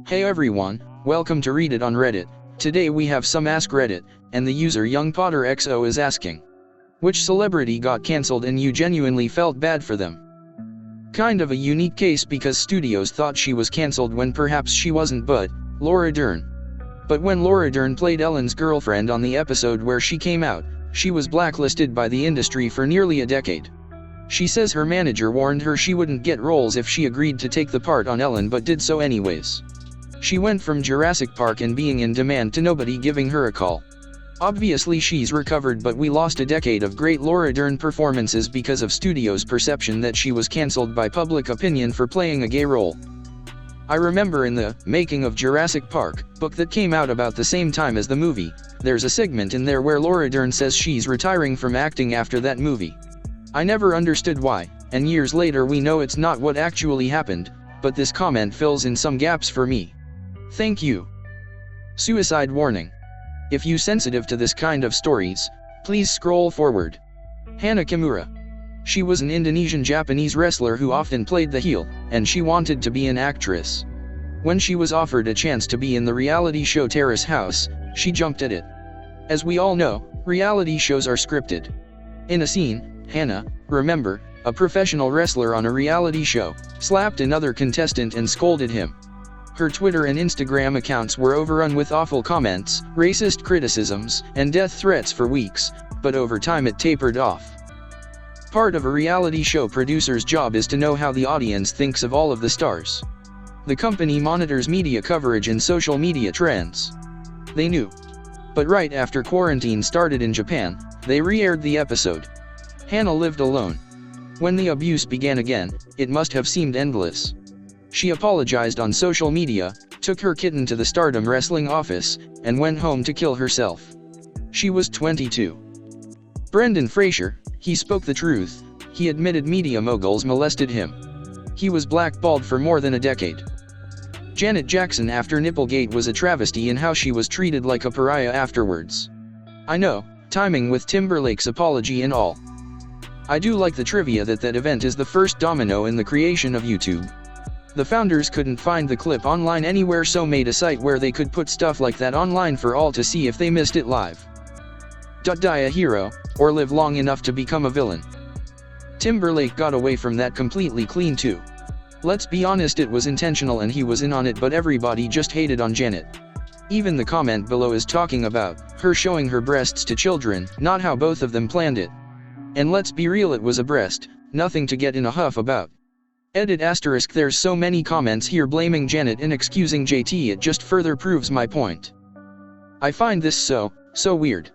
Hey everyone, welcome to Read It on Reddit. Today we have some AskReddit, and the user YoungPotterXO is asking, which celebrity got cancelled and you genuinely felt bad for them? Kind of a unique case because studios thought she was cancelled when perhaps she wasn't, but Laura Dern. But when Laura Dern played Ellen's girlfriend on the episode where she came out, she was blacklisted by the industry for nearly a decade. She says her manager warned her she wouldn't get roles if she agreed to take the part on Ellen, but did so anyways. She went from Jurassic Park and being in demand to nobody giving her a call. Obviously she's recovered, but we lost a decade of great Laura Dern performances because of studios' perception that she was cancelled by public opinion for playing a gay role. I remember in the Making of Jurassic Park book that came out about the same time as the movie, there's a segment in there where Laura Dern says she's retiring from acting after that movie. I never understood why, and years later we know it's not what actually happened, but this comment fills in some gaps for me. Thank you. Suicide warning. If you sensitive to this kind of stories, please scroll forward. Hana Kimura. She was an Indonesian-Japanese wrestler who often played the heel, and she wanted to be an actress. When she was offered a chance to be in the reality show Terrace House, she jumped at it. As we all know, reality shows are scripted. In a scene, Hana, remember, a professional wrestler on a reality show, slapped another contestant and scolded him. Her Twitter and Instagram accounts were overrun with awful comments, racist criticisms, and death threats for weeks, but over time it tapered off. Part of a reality show producer's job is to know how the audience thinks of all of the stars. The company monitors media coverage and social media trends. They knew. But right after quarantine started in Japan, they re-aired the episode. Hana lived alone. When the abuse began again, it must have seemed endless. She apologized on social media, took her kitten to the Stardom Wrestling office, and went home to kill herself. She was 22. Brendan Fraser, he spoke the truth. He admitted media moguls molested him. He was blackballed for more than a decade. Janet Jackson after Nipplegate was a travesty in how she was treated like a pariah afterwards. I know, timing with Timberlake's apology and all. I do like the trivia that event is the first domino in the creation of YouTube. The founders couldn't find the clip online anywhere, so made a site where they could put stuff like that online for all to see if they missed it live. Die a hero, or live long enough to become a villain. Timberlake got away from that completely clean too. Let's be honest, it was intentional and he was in on it, but everybody just hated on Janet. Even the comment below is talking about her showing her breasts to children, not how both of them planned it. And let's be real, it was a breast, nothing to get in a huff about. Edit asterisk, there's so many comments here blaming Janet and excusing JT, it just further proves my point. I find this so weird.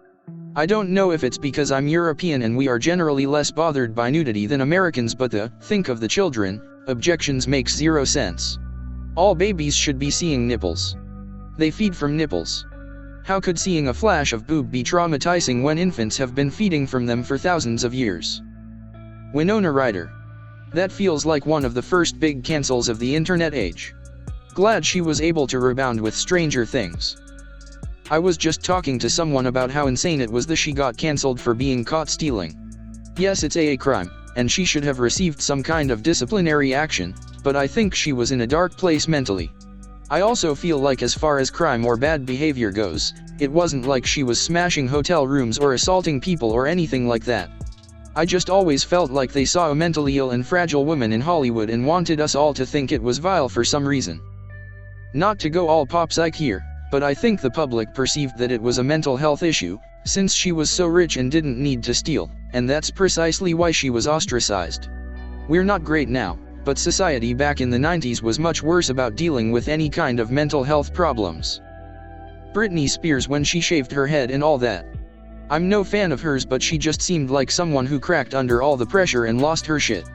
I don't know if it's because I'm European and we are generally less bothered by nudity than Americans, but think of the children, objections makes zero sense. All babies should be seeing nipples. They feed from nipples. How could seeing a flash of boob be traumatizing when infants have been feeding from them for thousands of years? Winona Ryder. That feels like one of the first big cancels of the internet age. Glad she was able to rebound with Stranger Things. I was just talking to someone about how insane it was that she got cancelled for being caught stealing. Yes, it's a crime, and she should have received some kind of disciplinary action, but I think she was in a dark place mentally. I also feel like as far as crime or bad behavior goes, it wasn't like she was smashing hotel rooms or assaulting people or anything like that. I just always felt like they saw a mentally ill and fragile woman in Hollywood and wanted us all to think it was vile for some reason. Not to go all pop psych here, but I think the public perceived that it was a mental health issue, since she was so rich and didn't need to steal, and that's precisely why she was ostracized. We're not great now, but society back in the 90s was much worse about dealing with any kind of mental health problems. Britney Spears when she shaved her head and all that. I'm no fan of hers, but she just seemed like someone who cracked under all the pressure and lost her shit.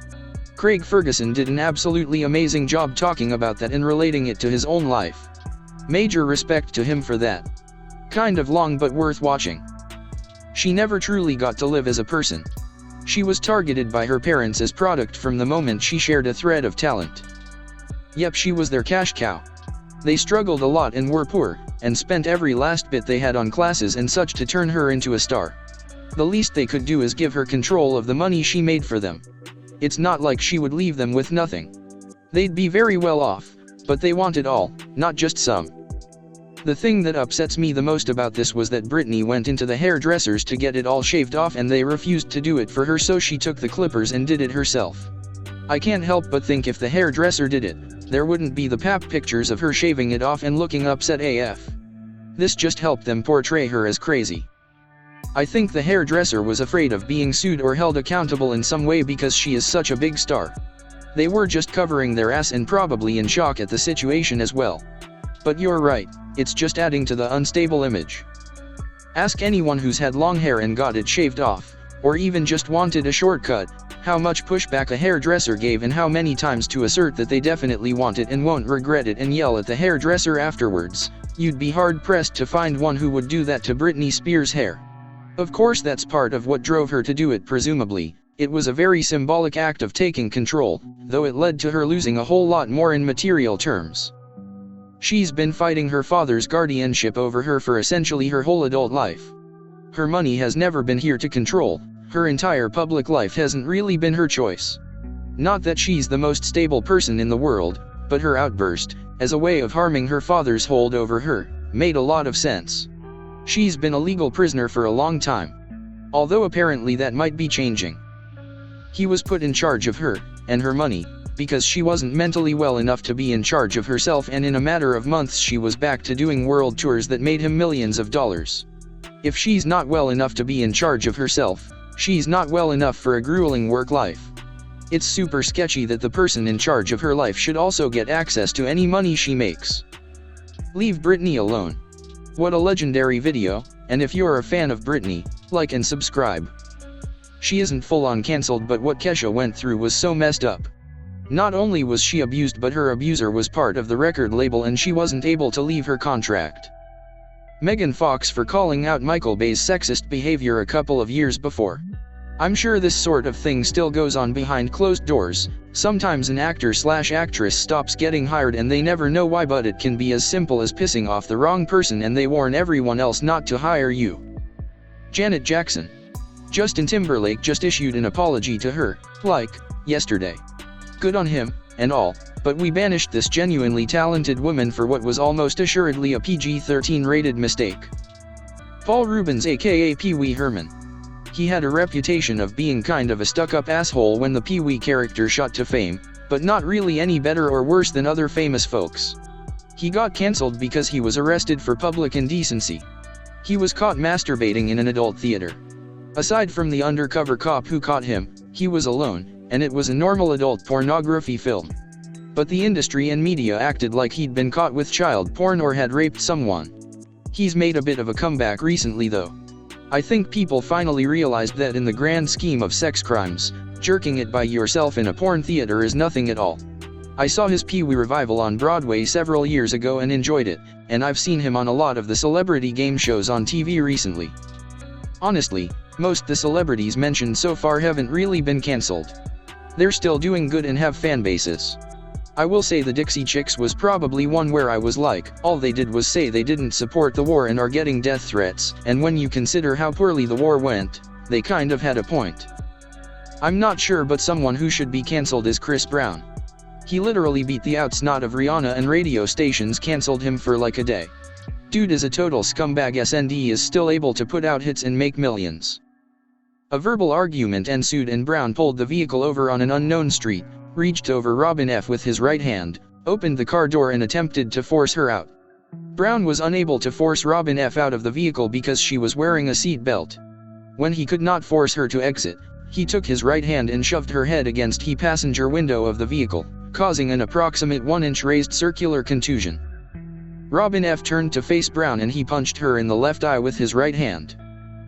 Craig Ferguson did an absolutely amazing job talking about that and relating it to his own life. Major respect to him for that. Kind of long but worth watching. She never truly got to live as a person. She was targeted by her parents as product from the moment she shared a thread of talent. Yep, she was their cash cow. They struggled a lot and were poor, and spent every last bit they had on classes and such to turn her into a star. The least they could do is give her control of the money she made for them. It's not like she would leave them with nothing. They'd be very well off, But they want it all, not just some. The thing that upsets me the most about this was that Brittany went into the hairdressers to get it all shaved off and they refused to do it for her, so she took the clippers and did it herself. I can't help but think if the hairdresser did it, there wouldn't be the pap pictures of her shaving it off and looking upset AF. This just helped them portray her as crazy. I think the hairdresser was afraid of being sued or held accountable in some way because she is such a big star. They were just covering their ass and probably in shock at the situation as well. But you're right, it's just adding to the unstable image. Ask anyone who's had long hair and got it shaved off, or even just wanted a shortcut, how much pushback a hairdresser gave and how many times to assert that they definitely want it and won't regret it and yell at the hairdresser afterwards. You'd be hard-pressed to find one who would do that to Britney Spears' hair. Of course that's part of what drove her to do it presumably. It was a very symbolic act of taking control, though it led to her losing a whole lot more in material terms. She's been fighting her father's guardianship over her for essentially her whole adult life. Her money has never been here to control, her entire public life hasn't really been her choice. Not that she's the most stable person in the world, but her outburst, as a way of harming her father's hold over her, made a lot of sense. She's been a legal prisoner for a long time. Although apparently that might be changing. He was put in charge of her, and her money, because she wasn't mentally well enough to be in charge of herself, and in a matter of months she was back to doing world tours that made him millions of dollars. If she's not well enough to be in charge of herself, she's not well enough for a grueling work life. It's super sketchy that the person in charge of her life should also get access to any money she makes. Leave Britney alone. What a legendary video, and if you're a fan of Britney, like and subscribe. She isn't full-on cancelled, but what Kesha went through was so messed up. Not only was she abused, but her abuser was part of the record label and she wasn't able to leave her contract. Megan Fox for calling out Michael Bay's sexist behavior a couple of years before. I'm sure this sort of thing still goes on behind closed doors. Sometimes an actor/actress stops getting hired and they never know why, but it can be as simple as pissing off the wrong person and they warn everyone else not to hire you. Janet Jackson. Justin Timberlake just issued an apology to her, yesterday. Good on him, and all, but we banished this genuinely talented woman for what was almost assuredly a PG-13 rated mistake. Paul Reubens aka Pee Wee Herman. He had a reputation of being kind of a stuck-up asshole when the Pee Wee character shot to fame, but not really any better or worse than other famous folks. He got cancelled because he was arrested for public indecency. He was caught masturbating in an adult theater. Aside from the undercover cop who caught him, he was alone, and it was a normal adult pornography film. But the industry and media acted like he'd been caught with child porn or had raped someone. He's made a bit of a comeback recently though. I think people finally realized that in the grand scheme of sex crimes, jerking it by yourself in a porn theater is nothing at all. I saw his Pee Wee revival on Broadway several years ago and enjoyed it, and I've seen him on a lot of the celebrity game shows on TV recently. Honestly, most the celebrities mentioned so far haven't really been cancelled. They're still doing good and have fan bases. I will say the Dixie Chicks was probably one where I was like, all they did was say they didn't support the war and are getting death threats, and when you consider how poorly the war went, they kind of had a point. I'm not sure, but someone who should be cancelled is Chris Brown. He literally beat the outsnot of Rihanna and radio stations cancelled him for like a day. Dude is a total scumbag. SND is still able to put out hits and make millions. A verbal argument ensued and Brown pulled the vehicle over on an unknown street, reached over Robin F. with his right hand, opened the car door and attempted to force her out. Brown was unable to force Robin F. out of the vehicle because she was wearing a seat belt. When he could not force her to exit, he took his right hand and shoved her head against the passenger window of the vehicle, causing an approximate 1-inch raised circular contusion. Robin F. turned to face Brown and he punched her in the left eye with his right hand.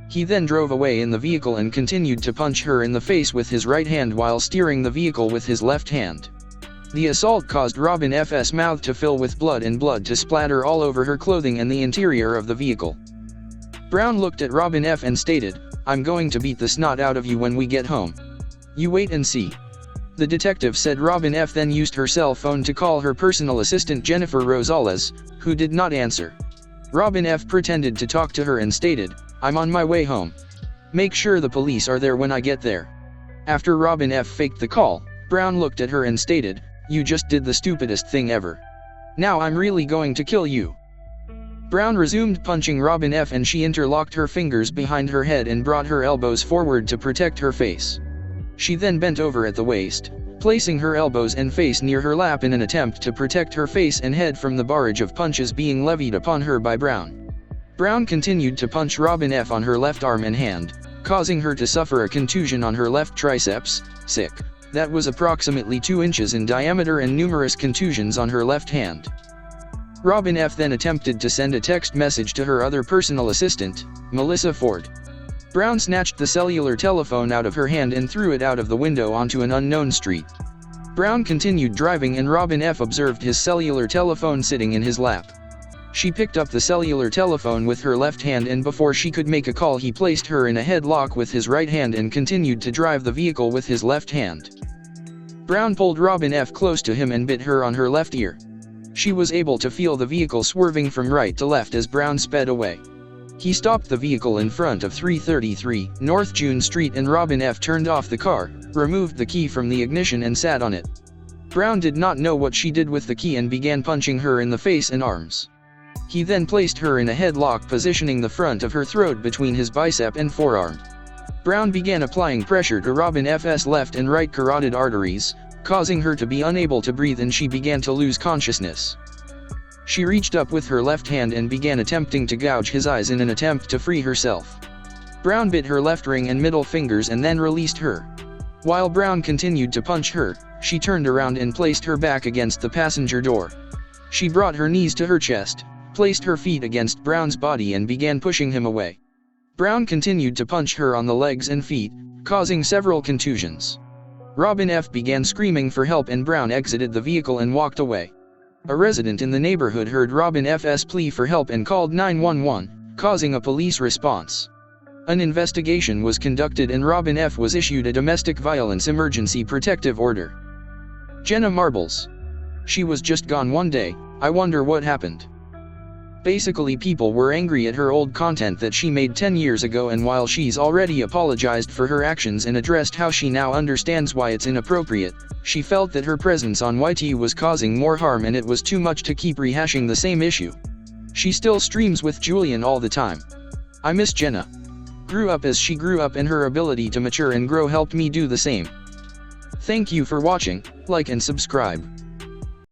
He then drove away in the vehicle and continued to punch her in the face with his right hand while steering the vehicle with his left hand. The assault caused Robin F.'s mouth to fill with blood and blood to splatter all over her clothing and the interior of the vehicle. Brown looked at Robin F. and stated, "I'm going to beat the snot out of you when we get home. You wait and see." The detective said Robin F. then used her cell phone to call her personal assistant Jennifer Rosales, who did not answer. Robin F. pretended to talk to her and stated, "I'm on my way home. Make sure the police are there when I get there." After Robin F. faked the call, Brown looked at her and stated, "You just did the stupidest thing ever. Now I'm really going to kill you. Brown resumed punching Robin F, and she interlocked her fingers behind her head and brought her elbows forward to protect her face. She then bent over at the waist, placing her elbows and face near her lap in an attempt to protect her face and head from the barrage of punches being levied upon her by Brown. Brown continued to punch Robin F on her left arm and hand, causing her to suffer a contusion on her left triceps, that was approximately 2 inches in diameter, and numerous contusions on her left hand. Robin F then attempted to send a text message to her other personal assistant, Melissa Ford. Brown snatched the cellular telephone out of her hand and threw it out of the window onto an unknown street. Brown continued driving, and Robin F observed his cellular telephone sitting in his lap. She picked up the cellular telephone with her left hand, and before she could make a call, he placed her in a headlock with his right hand and continued to drive the vehicle with his left hand. Brown pulled Robin F close to him and bit her on her left ear. She was able to feel the vehicle swerving from right to left as Brown sped away. He stopped the vehicle in front of 333 North June Street, and Robin F turned off the car, removed the key from the ignition and sat on it. Brown did not know what she did with the key and began punching her in the face and arms. He then placed her in a headlock, positioning the front of her throat between his bicep and forearm. Brown began applying pressure to Robin F's left and right carotid arteries, causing her to be unable to breathe, and she began to lose consciousness. She reached up with her left hand and began attempting to gouge his eyes in an attempt to free herself. Brown bit her left ring and middle fingers and then released her. While Brown continued to punch her, she turned around and placed her back against the passenger door. She brought her knees to her chest, placed her feet against Brown's body and began pushing him away. Brown continued to punch her on the legs and feet, causing several contusions. Robin F began screaming for help, and Brown exited the vehicle and walked away. A resident in the neighborhood heard Robin F's plea for help and called 911, causing a police response. An investigation was conducted and Robin F was issued a domestic violence emergency protective order. Jenna marbles. She was just gone one day, I wonder what happened. Basically, people were angry at her old content that she made 10 years ago, and while she's already apologized for her actions and addressed how she now understands why it's inappropriate, she felt that her presence on YT was causing more harm and it was too much to keep rehashing the same issue. She still streams with Julian all the time. I miss Jenna. Grew up as she grew up, and her ability to mature and grow helped me do the same. Thank you for watching, like and subscribe.